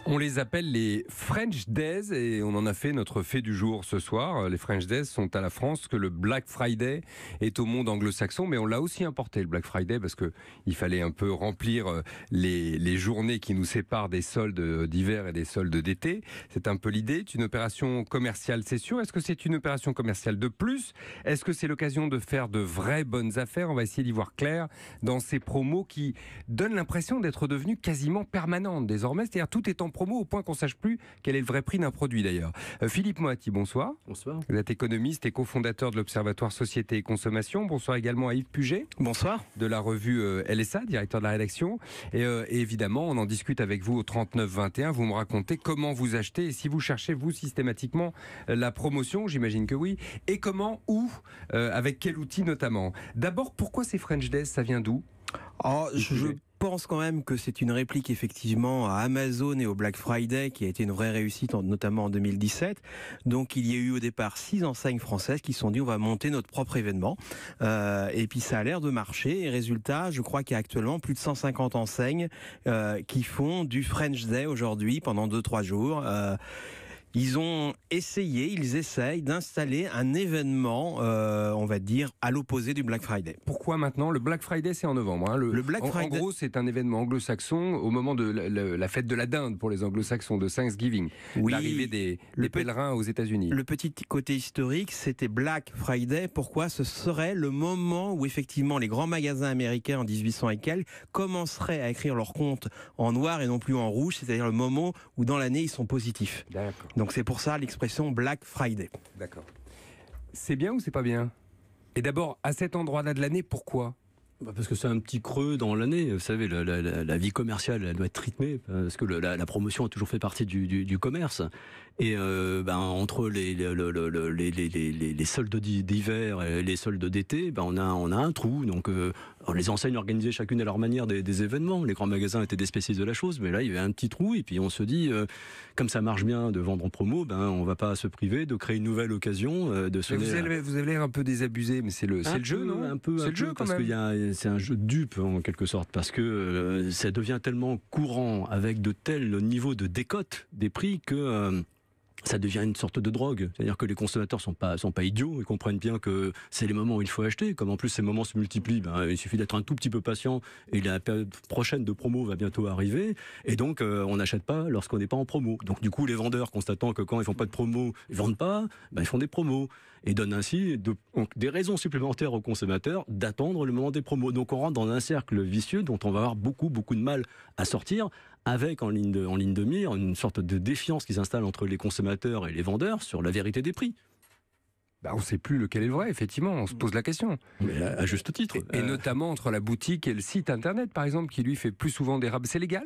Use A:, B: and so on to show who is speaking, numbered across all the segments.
A: On les appelle les French Days et on en a fait notre fait du jour ce soir. Les French Days sont à la France, que le Black Friday est au monde anglo-saxon, mais on l'a aussi importé le Black Friday parce que il fallait un peu remplir les journées qui nous séparent des soldes d'hiver et des soldes d'été. C'est un peu l'idée. C'est une opération commerciale, c'est sûr. Est-ce que c'est une opération commerciale de plus? Est-ce que c'est l'occasion de faire de vraies bonnes affaires? On va essayer d'y voir clair dans ces promos qui donnent l'impression d'être devenues quasiment permanentes désormais. C'est-à-dire tout est en promo au point qu'on ne sache plus quel est le vrai prix d'un produit d'ailleurs. Philippe Moati, bonsoir.
B: Bonsoir.
A: Vous êtes économiste et cofondateur de l'Observatoire Société et Consommation. Bonsoir également à Yves Puget.
C: Bonsoir.
A: De la revue LSA, directeur de la rédaction. Et évidemment, on en discute avec vous au 39-21. Vous me racontez comment vous achetez et si vous cherchez, vous, systématiquement, la promotion. J'imagine que oui. Et comment, où, avec quel outil notamment. D'abord, pourquoi ces French Days? Ça vient d'où?
C: Je pense quand même que c'est une réplique effectivement à Amazon et au Black Friday qui a été une vraie réussite, notamment en 2017. Donc il y a eu au départ 6 enseignes françaises qui se sont dit on va monter notre propre événement. Et puis ça a l'air de marcher. Et résultat, je crois qu'il y a actuellement plus de 150 enseignes qui font du French Day aujourd'hui pendant 2-3 jours. Ils essayent d'installer un événement, on va dire, à l'opposé du Black Friday.
A: Pourquoi maintenant? Le Black Friday, c'est en novembre. Hein.
C: Le Black Friday...
A: En gros, c'est un événement anglo-saxon au moment de la fête de la dinde pour les anglo-saxons, de Thanksgiving. Oui, l'arrivée des pèlerins aux États-Unis.
C: Le petit côté historique, c'était Black Friday. Pourquoi? Ce serait le moment où, effectivement, les grands magasins américains en 1800 et quelques commenceraient à écrire leurs comptes en noir et non plus en rouge, c'est-à-dire le moment où, dans l'année, ils sont positifs.
A: D'accord.
C: Donc c'est pour ça l'expression Black Friday.
A: D'accord. C'est bien ou c'est pas bien? Et d'abord, à cet endroit-là de l'année, pourquoi?
B: Parce que c'est un petit creux dans l'année. Vous savez, la vie commerciale, elle doit être rythmée, parce que la promotion a toujours fait partie du commerce. Et entre les soldes d'hiver et les soldes d'été, on a un trou. Donc les enseignes organisaient chacune à leur manière des événements. Les grands magasins étaient des spécialistes de la chose, mais là il y avait un petit trou. Et puis on se dit, comme ça marche bien de vendre en promo, on va pas se priver de créer une nouvelle occasion de se.
A: Vous avez l'air un peu désabusé, mais c'est le jeu, non?
B: C'est le jeu, parce que c'est un jeu de dupe en quelque sorte, parce que ça devient tellement courant avec de tels niveaux de décote des prix que ça devient une sorte de drogue. C'est-à-dire que les consommateurs sont pas idiots, ils comprennent bien que c'est les moments où il faut acheter. Comme en plus ces moments se multiplient, il suffit d'être un tout petit peu patient et la période prochaine de promo va bientôt arriver. Et donc on n'achète pas lorsqu'on n'est pas en promo. Donc du coup les vendeurs, constatant que quand ils font pas de promo, ils vendent pas, ils font des promos et donnent ainsi des raisons supplémentaires aux consommateurs d'attendre le moment des promos. Donc on rentre dans un cercle vicieux dont on va avoir beaucoup de mal à sortir, avec en ligne de mire une sorte de défiance qui s'installe entre les consommateurs et les vendeurs sur la vérité des prix.
A: On ne sait plus lequel est le vrai, effectivement, on se pose la question.
B: Mais à juste titre.
A: Et notamment entre la boutique et le site internet, par exemple, qui lui fait plus souvent des rabais. C'est légal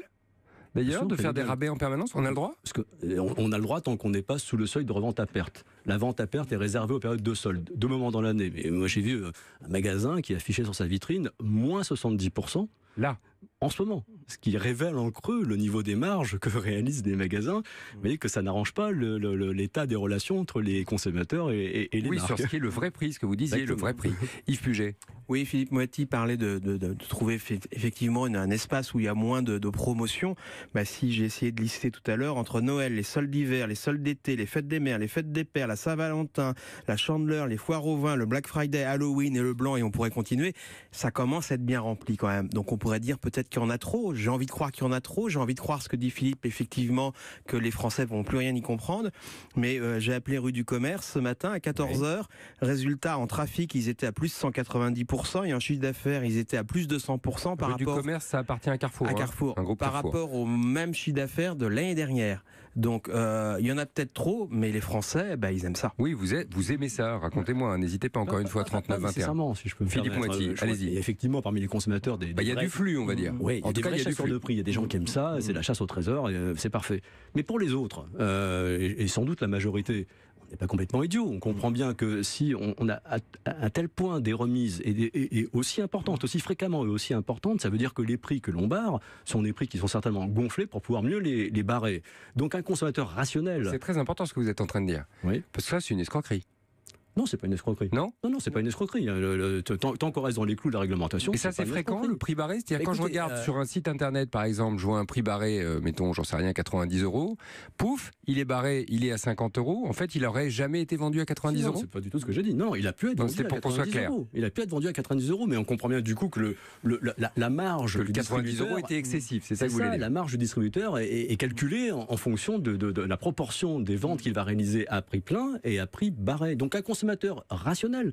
A: d'ailleurs de faire des rabais en permanence? On a le droit?
B: Parce qu'on a le droit tant qu'on n'est pas sous le seuil de revente à perte. La vente à perte est réservée aux périodes de solde, 2 moments dans l'année. Mais moi j'ai vu un magasin qui affichait sur sa vitrine moins 70%.
A: Là,
B: en ce moment, ce qui révèle en creux le niveau des marges que réalisent des magasins, vous voyez que ça n'arrange pas l'état des relations entre les consommateurs et les marques.
A: Oui, sur ce qui est le vrai prix, ce que vous disiez, exactement. Le vrai prix. Yves Puget.
C: Oui, Philippe Moati parlait de trouver effectivement un espace où il y a moins de promotion. Si j'ai essayé de lister tout à l'heure, entre Noël, les soldes d'hiver, les soldes d'été, les fêtes des mères, les fêtes des pères, la Saint-Valentin, la Chandeleur, les foires au vin, le Black Friday, Halloween et le Blanc, et on pourrait continuer, ça commence à être bien rempli quand même. Donc on pourrait dire peut-être qu'il y en a trop. J'ai envie de croire qu'il y en a trop. J'ai envie de croire ce que dit Philippe, effectivement, que les Français vont plus rien y comprendre. Mais j'ai appelé rue du Commerce ce matin à 14h. Résultat, en trafic, ils étaient à plus de 190%, et en chiffre d'affaires, ils étaient à plus de 100% par rapport...
A: Rue du Commerce, ça appartient à Carrefour.
C: À Carrefour,
A: un groupe
C: par
A: Carrefour.
C: Rapport au même chiffre d'affaires de l'année dernière. Donc, il y en a peut-être trop, mais les Français, ils aiment ça.
A: Oui, vous aimez ça. Racontez-moi. N'hésitez pas encore une fois, 39-21.
B: Si je peux me
A: Philippe Moati, allez-y.
B: Effectivement, parmi les consommateurs,
A: il y a du flux, on va dire.
B: Oui, en tout cas, il y a des chasseurs de prix. Il y a des gens qui aiment ça, c'est la chasse au trésor, c'est parfait. Mais pour les autres, et sans doute la majorité, on n'est pas complètement idiot. On comprend bien que si on a à tel point des remises et aussi importantes, aussi fréquemment et aussi importantes, ça veut dire que les prix que l'on barre sont des prix qui sont certainement gonflés pour pouvoir mieux les barrer. Donc un consommateur rationnel...
A: C'est très important ce que vous êtes en train de dire.
B: Oui.
A: Parce que ça, c'est une escroquerie.
B: Non, c'est pas une escroquerie.
A: Non,
B: c'est pas une escroquerie. Tant qu'on reste dans les clous de la réglementation.
A: Et ça, c'est fréquent, le prix barré? C'est-à-dire, quand je regarde sur un site internet, par exemple, je vois un prix barré, mettons, j'en sais rien, 90 €, pouf, il est barré, il est à 50 €. En fait, il aurait jamais été vendu à 90 €.
B: C'est pas du tout ce que j'ai dit. Non, il a pu être vendu à 90 €. Il a pu être vendu à 90 €, mais on comprend bien du coup que la marge
A: du 90 € était excessif. C'est ça que vous voulez dire.
B: La marge du distributeur est calculée en fonction de la proportion des ventes qu'il va réaliser à prix plein et à prix barré. Donc un consommateur rationnel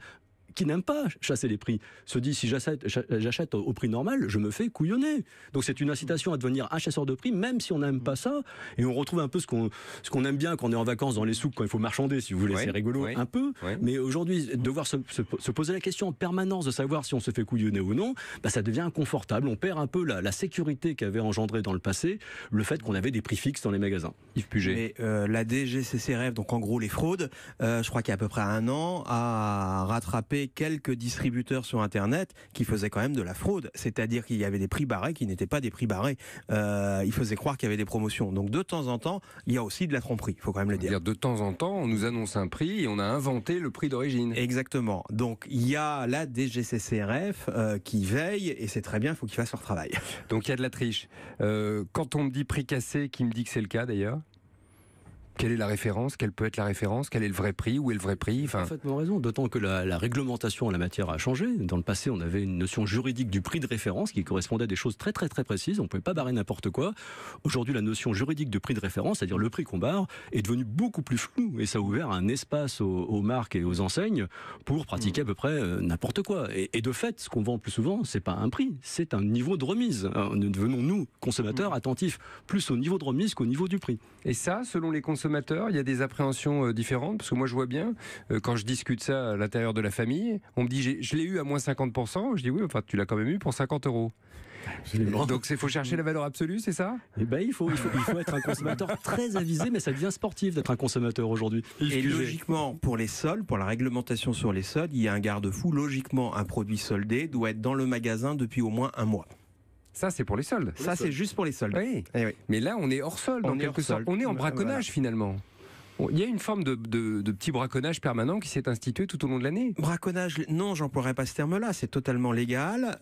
B: qui n'aime pas chasser les prix se dit, si j'achète au prix normal, je me fais couillonner. Donc c'est une incitation à devenir un chasseur de prix, même si on n'aime pas ça. Et on retrouve un peu ce qu'on aime bien quand on est en vacances dans les souks, quand il faut marchander, si vous voulez. C'est rigolo un peu. Mais aujourd'hui, devoir se poser la question en permanence de savoir si on se fait couillonner ou non, ça devient inconfortable. On perd un peu la sécurité qu'avait engendré dans le passé le fait qu'on avait des prix fixes dans les magasins.
A: Yves Puget.
C: Mais la DGCCRF, donc en gros les fraudes, je crois qu'il y a à peu près un an, a rattrapé quelques distributeurs sur Internet qui faisaient quand même de la fraude. C'est-à-dire qu'il y avait des prix barrés qui n'étaient pas des prix barrés. Ils faisaient croire qu'il y avait des promotions. Donc de temps en temps, il y a aussi de la tromperie, il faut quand même le dire.
A: De temps en temps, on nous annonce un prix et on a inventé le prix d'origine.
C: Exactement. Donc il y a la DGCCRF qui veille, et c'est très bien, il faut qu'ils fassent leur travail.
A: Donc il y a de la triche. Quand on me dit prix cassé, qui me dit que c'est le cas d'ailleurs ? Quelle est la référence? Quelle peut être la référence? Quel est le vrai prix? Où est le vrai prix?
B: Enfin... Parfaitement raison, d'autant que la réglementation en la matière a changé. Dans le passé, on avait une notion juridique du prix de référence qui correspondait à des choses très très très précises. On ne pouvait pas barrer n'importe quoi. Aujourd'hui, la notion juridique de prix de référence, c'est-à-dire le prix qu'on barre, est devenue beaucoup plus floue. Et ça a ouvert un espace aux marques et aux enseignes pour pratiquer à peu près n'importe quoi. Et de fait, ce qu'on vend plus souvent, c'est pas un prix, c'est un niveau de remise. Devenons, nous, consommateurs, attentifs plus au niveau de remise qu'au niveau du prix.
A: Et ça, selon les consommateurs, il y a des appréhensions différentes, parce que moi je vois bien, quand je discute ça à l'intérieur de la famille, on me dit je l'ai eu à moins 50%, je dis oui, enfin tu l'as quand même eu pour 50 €. Absolument. Donc il faut chercher la valeur absolue, c'est ça?
B: Il faut être un consommateur très avisé, mais ça devient sportif d'être un consommateur aujourd'hui.
C: Et logiquement, pour les soldes, pour la réglementation sur les soldes, il y a un garde-fou. Logiquement, un produit soldé doit être dans le magasin depuis au moins un mois.
A: Ça, c'est pour les soldes.
C: Ça, c'est juste pour les soldes.
A: Oui. Oui. Mais là, on est hors solde, en quelque sorte. On est en braconnage, finalement. Il y a une forme de petit braconnage permanent qui s'est institué tout au long de l'année.
C: Braconnage, non, j'emploierais pas ce terme-là. C'est totalement légal.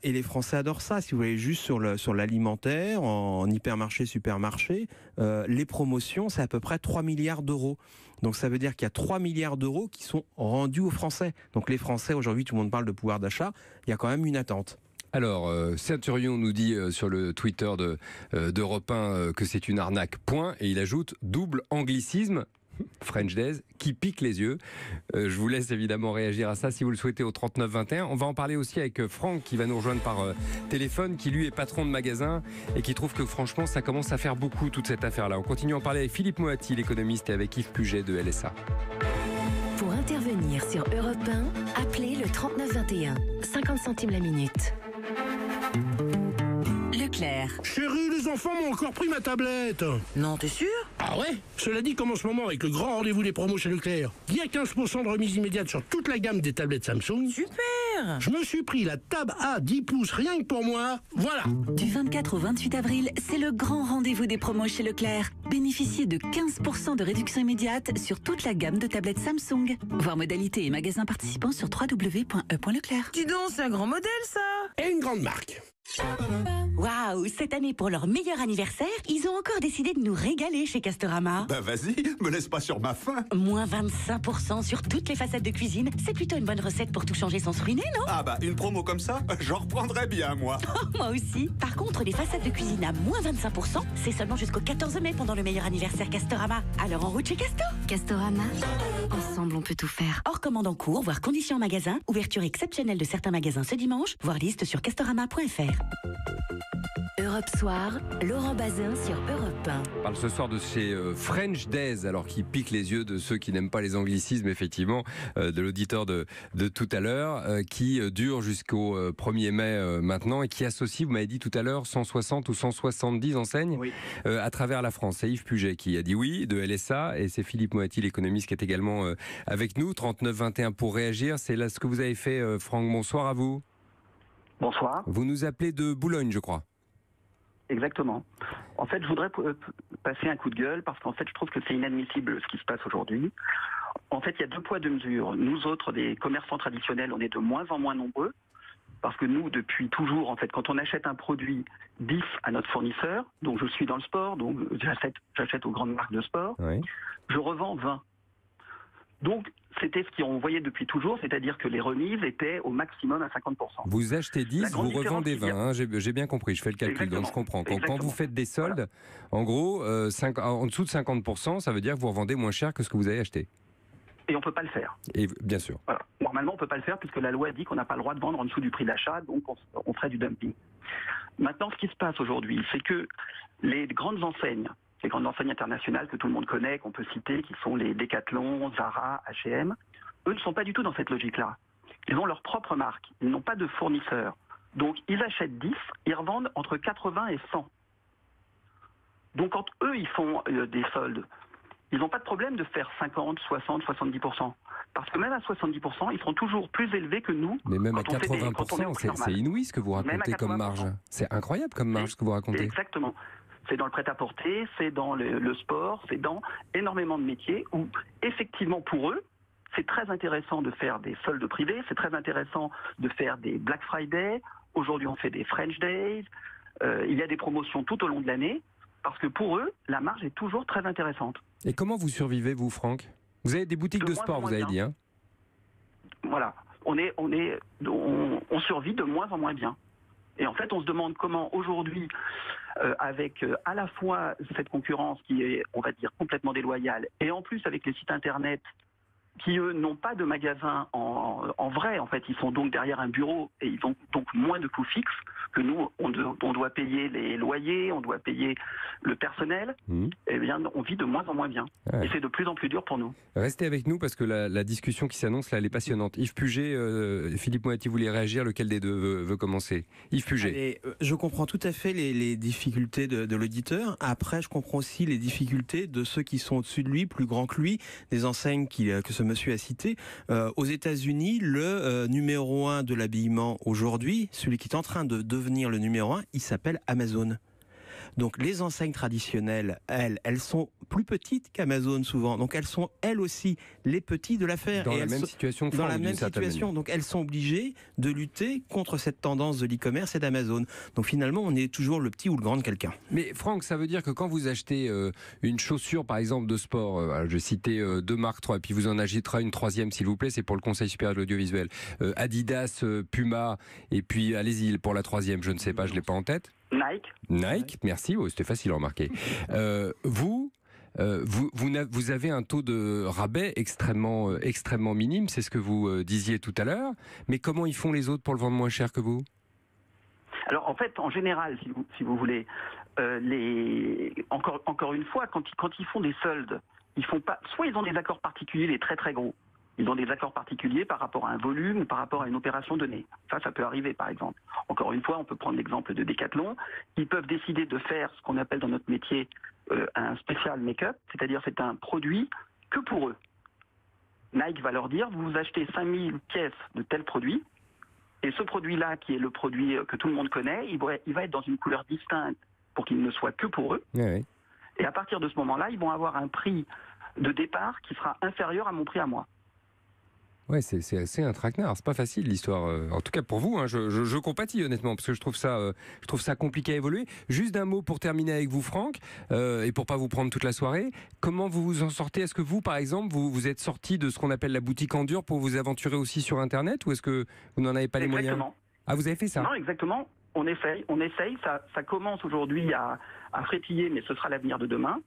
C: Et les Français adorent ça. Si vous voulez, juste sur l'alimentaire, en hypermarché, supermarché, les promotions, c'est à peu près 3 milliards d'euros. Donc ça veut dire qu'il y a 3 milliards d'euros qui sont rendus aux Français. Donc les Français, aujourd'hui, tout le monde parle de pouvoir d'achat. Il y a quand même une attente.
A: Alors, Saint-Turion nous dit sur le Twitter d'Europe 1 que c'est une arnaque, point, et il ajoute double anglicisme, French Days, qui pique les yeux. Je vous laisse évidemment réagir à ça si vous le souhaitez au 3921. On va en parler aussi avec Franck qui va nous rejoindre par téléphone, qui lui est patron de magasin et qui trouve que franchement ça commence à faire beaucoup toute cette affaire-là. On continue à en parler avec Philippe Moati, l'économiste, et avec Yves Puget de LSA.
D: Pour intervenir sur Europe 1, appelez le 3921, 50 centimes la minute. Leclerc.
E: Chérie, les enfants m'ont encore pris ma tablette.
F: Non, t'es sûr?
E: Ah ouais? Cela dit, comme en ce moment, avec le grand rendez-vous des promos chez Leclerc, il y a 15% de remise immédiate sur toute la gamme des tablettes Samsung.
F: Super!
E: Je me suis pris la Tab A 10 pouces rien que pour moi. Voilà!
G: Du 24 au 28 avril, c'est le grand rendez-vous des promos chez Leclerc. Bénéficiez de 15% de réduction immédiate sur toute la gamme de tablettes Samsung. Voir modalités et magasins participants sur www.e.leclerc.
F: Dis donc, c'est un grand modèle, ça!
E: Et une grande marque.
G: Waouh, cette année pour leur meilleur anniversaire, ils ont encore décidé de nous régaler chez Castorama.
H: Bah vas-y, me laisse pas sur ma faim.
G: Moins 25% sur toutes les facettes de cuisine, c'est plutôt une bonne recette pour tout changer sans se ruiner, non?
H: Ah bah une promo comme ça, j'en reprendrais bien moi.
G: Moi aussi. Par contre, les facettes de cuisine à moins 25%, c'est seulement jusqu'au 14 mai pendant le meilleur anniversaire Castorama. Alors en route chez Casto.
D: Castorama, ensemble on peut tout faire.
G: Hors commande en cours, voire conditions en magasin, ouverture exceptionnelle de certains magasins ce dimanche, voire liste sur castorama.fr.
D: Europe Soir, Laurent Bazin sur Europe 1.
A: On parle ce soir de ces French Days, alors qui piquent les yeux de ceux qui n'aiment pas les anglicismes, effectivement, de l'auditeur de tout à l'heure, qui dure jusqu'au 1er mai maintenant et qui associe, vous m'avez dit tout à l'heure, 160 ou 170 enseignes à travers la France. C'est Yves Puget qui a dit oui, de LSA, et c'est Philippe Moati, l'économiste, qui est également avec nous. 3921 pour réagir, c'est là ce que vous avez fait, Franck. Bonsoir à vous.
I: Bonsoir.
A: Vous nous appelez de Boulogne, je crois.
I: Exactement. En fait, je voudrais passer un coup de gueule parce qu'en fait, je trouve que c'est inadmissible ce qui se passe aujourd'hui. En fait, il y a 2 poids, 2 mesures. Nous autres, des commerçants traditionnels, on est de moins en moins nombreux. Parce que nous, depuis toujours, en fait, quand on achète un produit 10 à notre fournisseur, donc je suis dans le sport, donc j'achète aux grandes marques de sport,
A: Oui.
I: je revends 20. Donc, c'était ce qu'on voyait depuis toujours, c'est-à-dire que les remises étaient au maximum à 50%.
A: Vous achetez 10, vous revendez 20. Hein, j'ai bien compris, je fais le calcul,
I: Exactement.
A: donc je comprends. Quand
I: Exactement.
A: vous faites des soldes, en gros, en dessous de 50%, ça veut dire que vous revendez moins cher que ce que vous avez acheté.
I: Et on ne peut pas le faire.
A: Et bien sûr.
I: Voilà. Normalement, on ne peut pas le faire puisque la loi dit qu'on n'a pas le droit de vendre en dessous du prix d'achat, donc on ferait du dumping. Maintenant, ce qui se passe aujourd'hui, c'est que les grandes enseignes internationales que tout le monde connaît, qu'on peut citer, qui sont les Decathlon, Zara, H&M, eux ne sont pas du tout dans cette logique-là. Ils ont leur propre marque, ils n'ont pas de fournisseur. Donc, ils achètent 10, ils revendent entre 80 et 100. Donc, quand eux, ils font des soldes, ils n'ont pas de problème de faire 50, 60, 70%. Parce que même à 70%, ils seront toujours plus élevés que nous.
A: Mais même à
I: quand on fait
A: 80%, c'est inouï ce que vous racontez comme marge. C'est incroyable comme marge ce que vous racontez.
I: Exactement. C'est dans le prêt-à-porter, c'est dans le sport, c'est dans énormément de métiers où, effectivement, pour eux, c'est très intéressant de faire des soldes privés, c'est très intéressant de faire des Black Friday. Aujourd'hui, on fait des French Days. Il y a des promotions tout au long de l'année. Parce que pour eux, la marge est toujours très intéressante.
A: Et comment vous survivez, vous, Franck? Vous avez des boutiques de sport, vous avez dit, hein?
I: Voilà. On survit de moins en moins bien. Et en fait, on se demande comment aujourd'hui, avec à la fois cette concurrence qui est, on va dire, complètement déloyale, et en plus avec les sites internet qui, eux, n'ont pas de magasin en vrai, en fait, ils sont donc derrière un bureau et ils ont donc moins de coûts fixes que nous, on doit payer les loyers, on doit payer le personnel, eh bien, on vit de moins en moins bien. Ouais. Et c'est de plus en plus dur pour nous.
A: Restez avec nous parce que la discussion qui s'annonce, là, elle est passionnante. Yves Puget, Philippe Moati, vous voulez réagir? Lequel des deux veut commencer? Yves Puget.
C: Allez, je comprends tout à fait les difficultés de l'auditeur. Après, je comprends aussi les difficultés de ceux qui sont au-dessus de lui, plus grands que lui, des enseignes que ce monsieur a citées. Aux États-Unis, le numéro 1 de l'habillement aujourd'hui, celui qui est en train de devenir le numéro 1, il s'appelle Amazon. Donc les enseignes traditionnelles, elles sont plus petites qu'Amazon souvent. Donc elles sont elles aussi les petits de l'affaire.
A: Dans la même situation que Franck,
C: dans la même situation. Donc elles sont obligées de lutter contre cette tendance de l'e-commerce et d'Amazon. Donc finalement, on est toujours le petit ou le grand de quelqu'un.
A: Mais Franck, ça veut dire que quand vous achetez une chaussure, par exemple, de sport, je citais 2 marques, 3, et puis vous en agitera une troisième, s'il vous plaît, c'est pour le Conseil supérieur de l'audiovisuel. Adidas, Puma, et puis allez-y pour la troisième, je ne sais pas, je ne l'ai pas en tête. Nike, merci, c'était facile à remarquer. Vous avez un taux de rabais extrêmement minime, c'est ce que vous disiez tout à l'heure, mais comment ils font les autres pour le vendre moins cher que vous?
I: Alors en fait, en général, si vous voulez, encore une fois, quand ils font des soldes, ils font pas, soit ils ont des accords particuliers, les très très gros. Ils ont des accords particuliers par rapport à un volume ou par rapport à une opération donnée. Ça peut arriver, par exemple. Encore une fois, on peut prendre l'exemple de Decathlon. Ils peuvent décider de faire ce qu'on appelle dans notre métier un spécial make-up, c'est-à-dire c'est un produit que pour eux. Nike va leur dire, vous achetez 5000 pièces de tel produit, et ce produit-là, qui est le produit que tout le monde connaît, il va être dans une couleur distincte pour qu'il ne soit que pour eux.
A: Oui.
I: Et à partir de ce moment-là, ils vont avoir un prix de départ qui sera inférieur à mon prix à moi.
A: Ouais, c'est assez un traquenard. C'est pas facile l'histoire. En tout cas pour vous, hein, je compatis honnêtement parce que je trouve ça compliqué à évoluer. Juste d'un mot pour terminer avec vous, Franck, et pour pas vous prendre toute la soirée. Comment vous vous en sortez? Est-ce que vous, par exemple, vous êtes sorti de ce qu'on appelle la boutique en dur pour vous aventurer aussi sur Internet, ou est-ce que vous n'en avez pas les moyens? Ah, vous avez fait ça?
I: Non, exactement. On essaye. Ça commence aujourd'hui à frétiller, mais ce sera l'avenir de demain.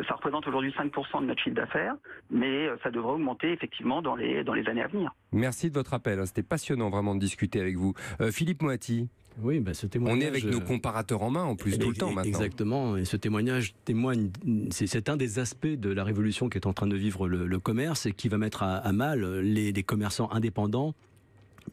I: Ça représente aujourd'hui 5% de notre chiffre d'affaires, mais ça devrait augmenter effectivement dans les années à venir.
A: Merci de votre appel, c'était passionnant vraiment de discuter avec vous. Philippe Moati.
B: Oui, ce témoignage...
A: On est avec nos comparateurs en main en plus tout le temps maintenant.
B: Exactement, et ce témoignage témoigne, c'est un des aspects de la révolution qui est en train de vivre le commerce et qui va mettre à mal les commerçants indépendants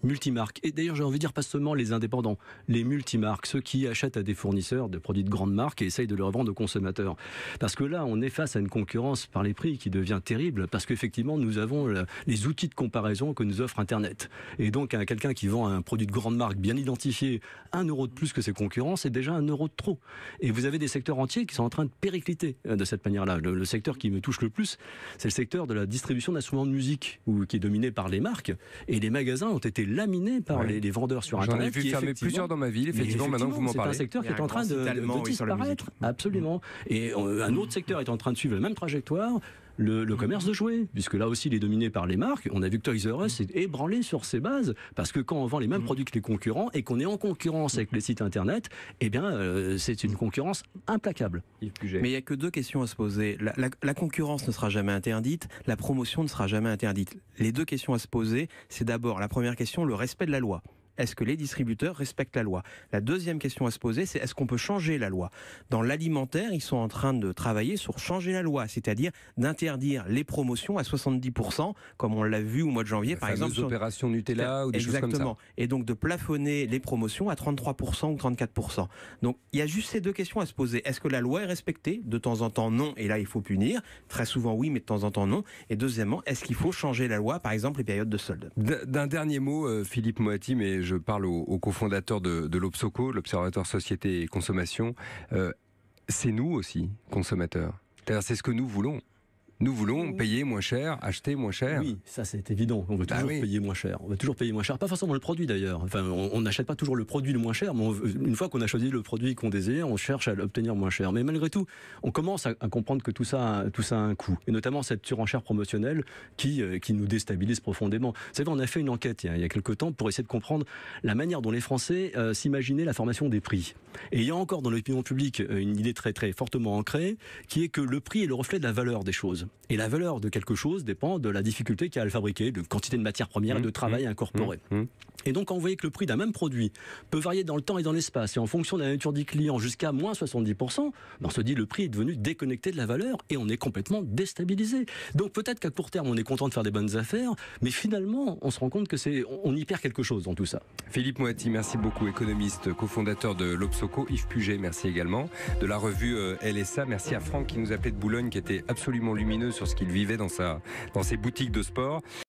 B: multimarques. Et d'ailleurs, j'ai envie de dire pas seulement les indépendants, les multimarques, ceux qui achètent à des fournisseurs de produits de grande marque et essayent de les revendre aux consommateurs. Parce que là, on est face à une concurrence par les prix qui devient terrible, parce qu'effectivement, nous avons les outils de comparaison que nous offre Internet. Et donc, quelqu'un qui vend un produit de grande marque bien identifié, 1 euro de plus que ses concurrents, c'est déjà 1 euro de trop. Et vous avez des secteurs entiers qui sont en train de péricliter de cette manière-là. Le secteur qui me touche le plus, c'est le secteur de la distribution d'instruments de musique, qui est dominé par les marques. Et les magasins ont été laminés par les vendeurs sur Internet.
A: J'en ai vu fermer plusieurs dans ma ville, effectivement, maintenant que vous m'en parlez.
B: C'est un secteur qui est en train de disparaître. Absolument. Et un autre secteur est en train de suivre la même trajectoire. Le commerce de jouets, puisque là aussi il est dominé par les marques. On a vu que Toys R Us est ébranlé sur ses bases, parce que quand on vend les mêmes produits que les concurrents et qu'on est en concurrence avec les sites internet, eh bien c'est une concurrence implacable.
C: Mais il n'y a que 2 questions à se poser. La concurrence ne sera jamais interdite, la promotion ne sera jamais interdite. Les 2 questions à se poser, c'est d'abord la première question, le respect de la loi. Est-ce que les distributeurs respectent la loi? La deuxième question à se poser, c'est est-ce qu'on peut changer la loi? Dans l'alimentaire, ils sont en train de travailler sur changer la loi, c'est-à-dire d'interdire les promotions à 70%, comme on l'a vu au mois de janvier, par exemple.
A: Sur opérations Nutella ou des choses comme ça.
C: Exactement. Et donc de plafonner les promotions à 33% ou 34%. Donc il y a juste ces 2 questions à se poser. Est-ce que la loi est respectée? De temps en temps, non. Et là, il faut punir. Très souvent, oui, mais de temps en temps, non. Et deuxièmement, est-ce qu'il faut changer la loi, par exemple, les périodes de solde?
A: D'un dernier mot, Philippe Moati, mais je parle au cofondateur de l'Obsoco, l'Observatoire Société et Consommation. C'est nous aussi, consommateurs. C'est ce que nous voulons. Nous voulons payer moins cher, acheter moins cher.
B: Oui, ça c'est évident. On veut toujours payer moins cher. On veut toujours payer moins cher. Pas forcément le produit d'ailleurs. Enfin, on n'achète pas toujours le produit le moins cher, mais une fois qu'on a choisi le produit qu'on désire, on cherche à l'obtenir moins cher. Mais malgré tout, on commence à comprendre que tout ça a un coût. Et notamment cette surenchère promotionnelle qui nous déstabilise profondément. Vous savez, on a fait une enquête il y a quelques temps pour essayer de comprendre la manière dont les Français s'imaginaient la formation des prix. Et il y a encore dans l'opinion publique une idée très très fortement ancrée, qui est que le prix est le reflet de la valeur des choses. Et la valeur de quelque chose dépend de la difficulté qu'il y a à le fabriquer, de quantité de matières premières et de travail incorporé. Et donc, quand vous voyez que le prix d'un même produit peut varier dans le temps et dans l'espace, et en fonction de la nature du client jusqu'à moins 70%, on se dit le prix est devenu déconnecté de la valeur et on est complètement déstabilisé. Donc peut-être qu'à court terme, on est content de faire des bonnes affaires, mais finalement, on se rend compte que on y perd quelque chose dans tout ça.
A: Philippe Moati, merci beaucoup, économiste, cofondateur de l'Obsoco. Yves Puget, merci également. De la revue LSA, merci à Franck qui nous appelait de Boulogne, qui était absolument lumineux sur ce qu'il vivait dans ses boutiques de sport.